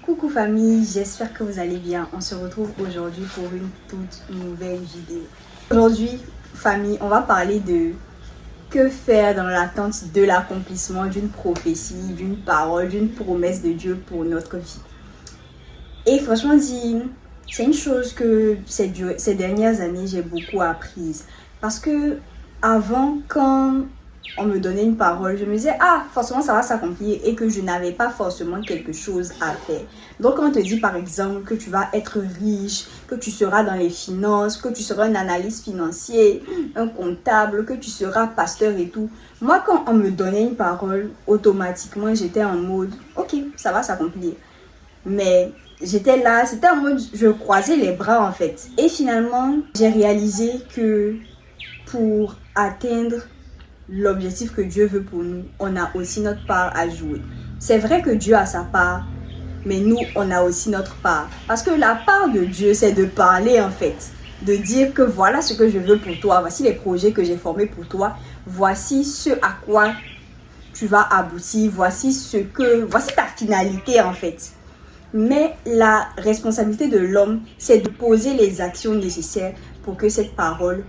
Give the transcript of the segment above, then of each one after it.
Coucou famille, j'espère que vous allez bien. On se retrouve aujourd'hui pour une toute nouvelle vidéo. Aujourd'hui, famille, on va parler de que faire dans l'attente de l'accomplissement d'une prophétie, d'une parole, d'une promesse de Dieu pour notre vie. Et franchement dit, c'est une chose que ces dernières années, j'ai beaucoup apprise. Parce que avant, quand on me donnait une parole, je me disais, ah, forcément ça va s'accomplir et que je n'avais pas forcément quelque chose à faire. Donc quand on te dit par exemple que tu vas être riche, que tu seras dans les finances, que tu seras un analyste financier, un comptable, que tu seras pasteur et tout. Moi quand on me donnait une parole, automatiquement j'étais en mode, ok, ça va s'accomplir. Mais j'étais là, c'était en mode, je croisais les bras en fait. Et finalement, j'ai réalisé que pour atteindre l'objectif que Dieu veut pour nous, on a aussi notre part à jouer. C'est vrai que Dieu a sa part, mais nous, on a aussi notre part. Parce que la part de Dieu, c'est de parler en fait. De dire que voilà ce que je veux pour toi, voici les projets que j'ai formés pour toi, voici ce à quoi tu vas aboutir, voici ta finalité en fait. Mais la responsabilité de l'homme, c'est de poser les actions nécessaires pour que cette parole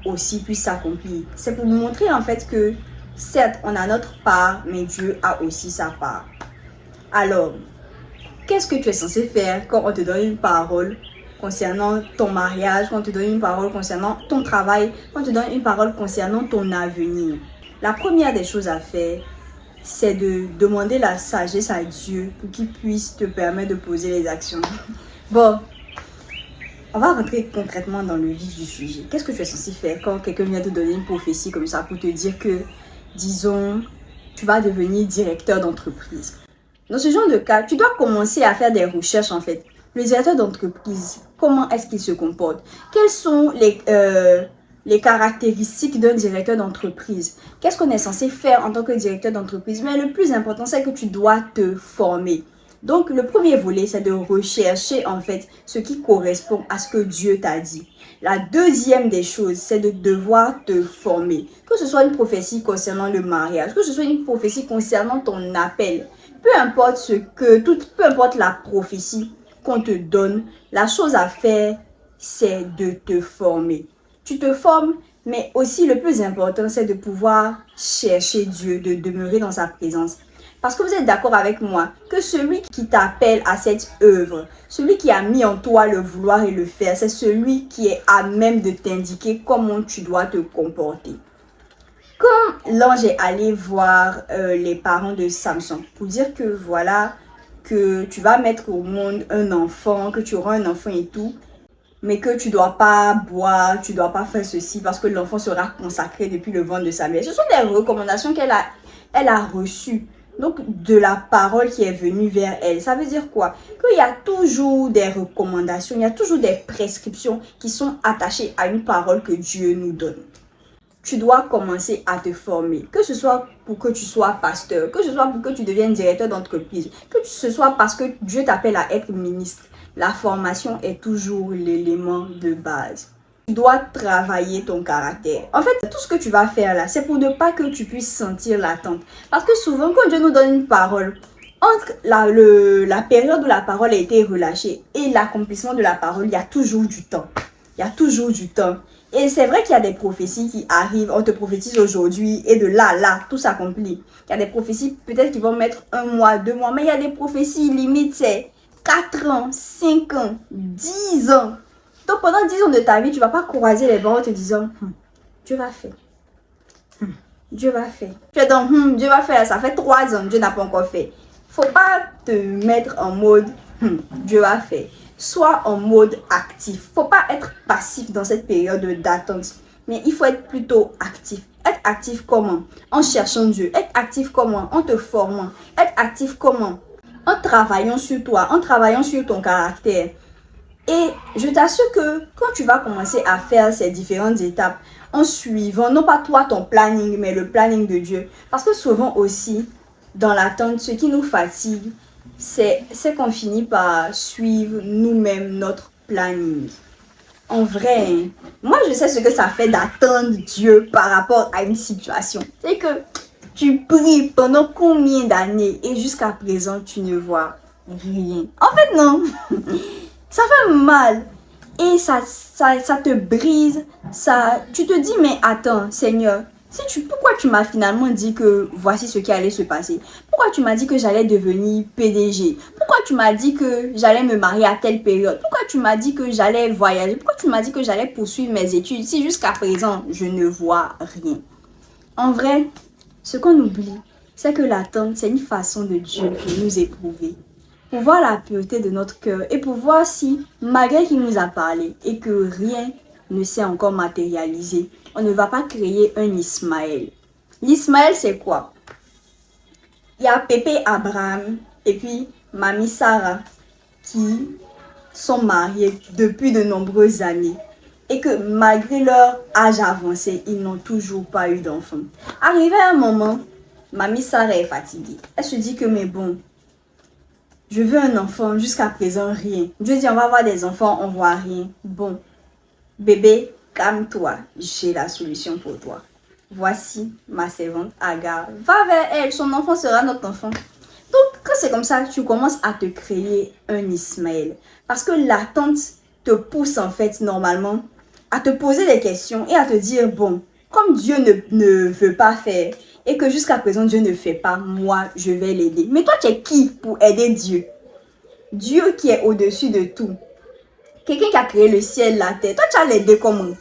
aussi puisse s'accomplir. C'est pour montrer en fait que certes on a notre part, mais Dieu a aussi sa part. Alors, qu'est-ce que tu es censé faire quand on te donne une parole concernant ton mariage, quand on te donne une parole concernant ton travail, quand on te donne une parole concernant ton avenir? La première des choses à faire, c'est de demander la sagesse à Dieu pour qu'il puisse te permettre de poser les actions. Bon, on va rentrer concrètement dans le vif du sujet. Qu'est-ce que tu es censé faire quand quelqu'un vient te donner une prophétie comme ça pour te dire que, disons, tu vas devenir directeur d'entreprise? Dans ce genre de cas, tu dois commencer à faire des recherches en fait. Le directeur d'entreprise, comment est-ce qu'il se comporte? Quelles sont les caractéristiques d'un directeur d'entreprise? Qu'est-ce qu'on est censé faire en tant que directeur d'entreprise? Mais le plus important, c'est que tu dois te former. Donc, le premier volet, c'est de rechercher en fait ce qui correspond à ce que Dieu t'a dit. La deuxième des choses, c'est de devoir te former. Que ce soit une prophétie concernant le mariage, que ce soit une prophétie concernant ton appel, peu importe peu importe la prophétie qu'on te donne, la chose à faire, c'est de te former. Tu te formes, mais aussi le plus important, c'est de pouvoir chercher Dieu, de demeurer dans sa présence. Parce que vous êtes d'accord avec moi que celui qui t'appelle à cette œuvre, celui qui a mis en toi le vouloir et le faire, c'est celui qui est à même de t'indiquer comment tu dois te comporter. Quand l'ange est allé voir les parents de Samson pour dire que voilà, que tu vas mettre au monde un enfant, que tu auras un enfant et tout, mais que tu ne dois pas boire, tu ne dois pas faire ceci parce que l'enfant sera consacré depuis le ventre de sa mère. Ce sont des recommandations qu'elle a reçues. Donc, de la parole qui est venue vers elle. Ça veut dire quoi? Qu'il y a toujours des recommandations, il y a toujours des prescriptions qui sont attachées à une parole que Dieu nous donne. Tu dois commencer à te former. Que ce soit pour que tu sois pasteur, que ce soit pour que tu deviennes directeur d'entreprise, que ce soit parce que Dieu t'appelle à être ministre. La formation est toujours l'élément de base. Tu dois travailler ton caractère. En fait, tout ce que tu vas faire là, c'est pour ne pas que tu puisses sentir l'attente. Parce que souvent, quand Dieu nous donne une parole, entre la période où la parole a été relâchée et l'accomplissement de la parole, il y a toujours du temps. Il y a toujours du temps. Et c'est vrai qu'il y a des prophéties qui arrivent, on te prophétise aujourd'hui et de là, tout s'accomplit. Il y a des prophéties peut-être qui vont mettre 1 mois, 2 mois, mais il y a des prophéties limites, c'est 4 ans, 5 ans, 10 ans. Donc pendant 10 ans de ta vie, tu ne vas pas croiser les bras en te disant Dieu va faire. Dieu va faire. Tu es dans Dieu va faire, ça fait 3 ans, Dieu n'a pas encore fait. Il ne faut pas te mettre en mode Dieu va faire. Sois en mode actif. Il ne faut pas être passif dans cette période d'attente. Mais il faut être plutôt actif. Être actif comment? En cherchant Dieu. Être actif comment? En te formant. Être actif comment? En travaillant sur toi, en travaillant sur ton caractère. Et je t'assure que quand tu vas commencer à faire ces différentes étapes en suivant, non pas toi ton planning, mais le planning de Dieu. Parce que souvent aussi, dans l'attente, ce qui nous fatigue, c'est qu'on finit par suivre nous-mêmes notre planning. En vrai, hein, moi je sais ce que ça fait d'attendre Dieu par rapport à une situation. C'est que tu pries pendant combien d'années et jusqu'à présent tu ne vois rien. En fait non, ça fait mal et ça te brise. Tu te dis mais attends Seigneur, pourquoi tu m'as finalement dit que voici ce qui allait se passer? Pourquoi tu m'as dit que j'allais devenir PDG? Pourquoi tu m'as dit que j'allais me marier à telle période? Pourquoi tu m'as dit que j'allais voyager? Pourquoi tu m'as dit que j'allais poursuivre mes études si jusqu'à présent je ne vois rien? En vrai, ce qu'on oublie, c'est que l'attente, c'est une façon de Dieu de nous éprouver. Pour voir la pureté de notre cœur et pour voir si, malgré qu'il nous a parlé et que rien ne s'est encore matérialisé, on ne va pas créer un Ismaël. L'Ismaël, c'est quoi? Il y a Pépé Abraham et puis Mamie Sarah qui sont mariés depuis de nombreuses années et que malgré leur âge avancé, ils n'ont toujours pas eu d'enfant. Arrivé à un moment, Mamie Sarah est fatiguée. Elle se dit que mais bon, je veux un enfant, jusqu'à présent rien. Dieu dit on va avoir des enfants, on voit rien. Bon, bébé, calme-toi, j'ai la solution pour toi. Voici ma servante Agar. Va vers elle, son enfant sera notre enfant. Donc, quand c'est comme ça, tu commences à te créer un Ismaël. Parce que l'attente te pousse en fait normalement à te poser des questions et à te dire, bon, comme Dieu ne veut pas faire et que jusqu'à présent Dieu ne fait pas, moi je vais l'aider. Mais toi tu es qui pour aider Dieu? Dieu qui est au-dessus de tout. Quelqu'un qui a créé le ciel, la terre. Toi tu as l'aider comment?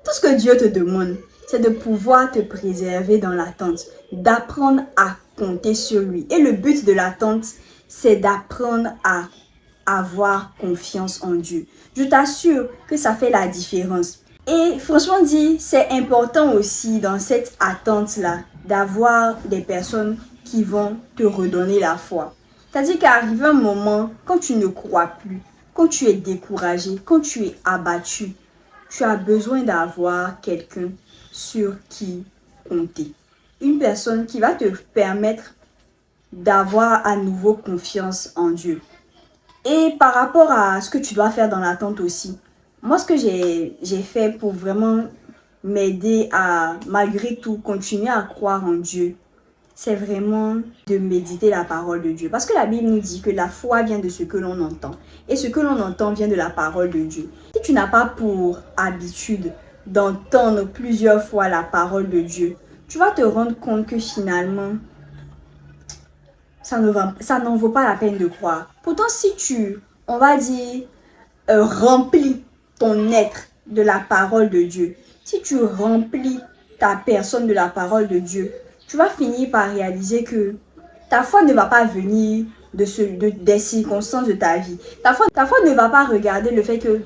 Tout ce que Dieu te demande, c'est de pouvoir te préserver dans l'attente, d'apprendre à compter sur lui. Et le but de l'attente, c'est d'apprendre à avoir confiance en Dieu. Je t'assure que ça fait la différence. Et franchement dit, c'est important aussi dans cette attente-là d'avoir des personnes qui vont te redonner la foi. C'est-à-dire qu'arrive un moment, quand tu ne crois plus, quand tu es découragé, quand tu es abattu, tu as besoin d'avoir quelqu'un sur qui compter. Une personne qui va te permettre d'avoir à nouveau confiance en Dieu. Et par rapport à ce que tu dois faire dans l'attente aussi, moi ce que j'ai fait pour vraiment m'aider à, malgré tout, continuer à croire en Dieu, c'est vraiment de méditer la parole de Dieu. Parce que la Bible nous dit que la foi vient de ce que l'on entend. Et ce que l'on entend vient de la parole de Dieu. Si tu n'as pas pour habitude d'entendre plusieurs fois la parole de Dieu, tu vas te rendre compte que finalement, ça n'en vaut pas la peine de croire. Pourtant, si tu, on va dire, remplis ton être de la parole de Dieu, si tu remplis ta personne de la parole de Dieu, tu vas finir par réaliser que ta foi ne va pas venir des circonstances de ta vie. Ta foi ne va pas regarder le fait que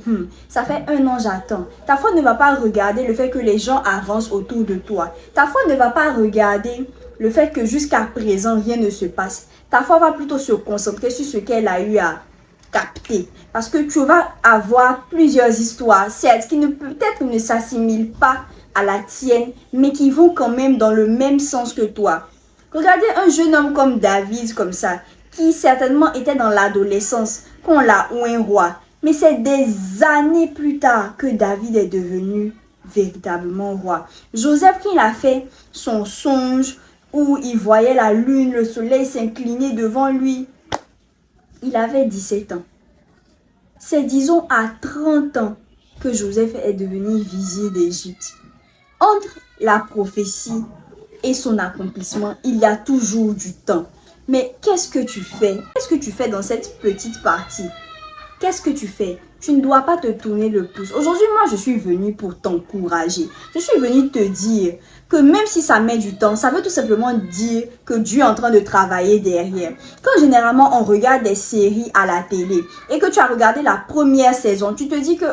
ça fait 1 an j'attends. Ta foi ne va pas regarder le fait que les gens avancent autour de toi. Ta foi ne va pas regarder le fait que jusqu'à présent rien ne se passe. Ta foi va plutôt se concentrer sur ce qu'elle a eu à capter. Parce que tu vas avoir plusieurs histoires, certes, qui peut-être ne s'assimilent pas à la tienne, mais qui vont quand même dans le même sens que toi. Regardez un jeune homme comme David, comme ça, qui certainement était dans l'adolescence, qu'on l'a oué roi. Mais c'est des années plus tard que David est devenu véritablement roi. Joseph, qui a fait son songe, où il voyait la lune, le soleil s'incliner devant lui, il avait 17 ans. C'est disons à 30 ans que Joseph est devenu vizir d'Égypte. Entre la prophétie et son accomplissement, il y a toujours du temps. Mais qu'est-ce que tu fais? Qu'est-ce que tu fais dans cette petite partie? Qu'est-ce que tu fais? Tu ne dois pas te tourner le pouce. Aujourd'hui, moi, je suis venue pour t'encourager. Je suis venue te dire que même si ça met du temps, ça veut tout simplement dire que Dieu est en train de travailler derrière. Quand généralement on regarde des séries à la télé et que tu as regardé la première saison, tu te dis que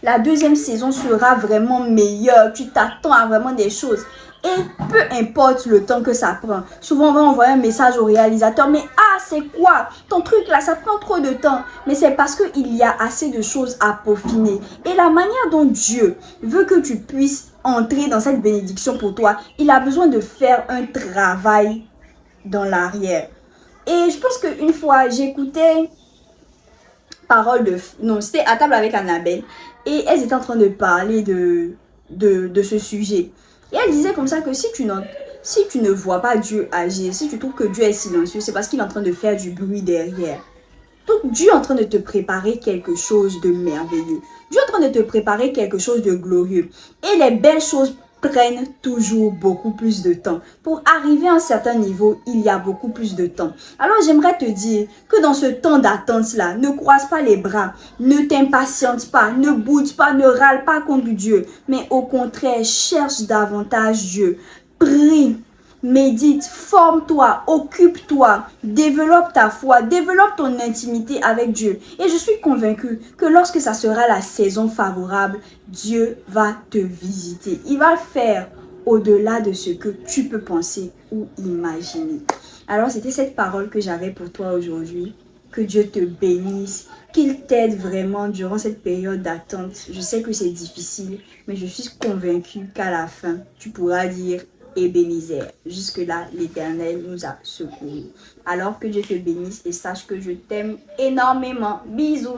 la deuxième saison sera vraiment meilleure. Tu t'attends à vraiment des choses. Et peu importe le temps que ça prend, souvent on va envoyer un message au réalisateur, mais c'est quoi? Ton truc là, ça prend trop de temps. Mais c'est parce qu'il y a assez de choses à peaufiner. Et la manière dont Dieu veut que tu puisses entrer dans cette bénédiction pour toi, il a besoin de faire un travail dans l'arrière. Et je pense qu'une fois, j'écoutais parole de... Non, c'était à table avec Annabelle. Et elles étaient en train de parler de ce sujet. Et elle disait comme ça que si tu ne vois pas Dieu agir, si tu trouves que Dieu est silencieux, c'est parce qu'il est en train de faire du bruit derrière. Donc Dieu est en train de te préparer quelque chose de merveilleux. Dieu est en train de te préparer quelque chose de glorieux. Et les belles choses prennent toujours beaucoup plus de temps. Pour arriver à un certain niveau, il y a beaucoup plus de temps. Alors j'aimerais te dire que dans ce temps d'attente-là, ne croise pas les bras, ne t'impatiente pas, ne boude pas, ne râle pas contre Dieu, mais au contraire, cherche davantage Dieu. Prie, médite, forme-toi, occupe-toi, développe ta foi, développe ton intimité avec Dieu. Et je suis convaincue que lorsque ça sera la saison favorable, Dieu va te visiter. Il va faire au-delà de ce que tu peux penser ou imaginer. Alors c'était cette parole que j'avais pour toi aujourd'hui. Que Dieu te bénisse, qu'il t'aide vraiment durant cette période d'attente. Je sais que c'est difficile, mais je suis convaincue qu'à la fin, tu pourras dire Ebenezer. Jusque-là, l'Éternel nous a secourus. Alors que Dieu te bénisse et sache que je t'aime énormément. Bisous.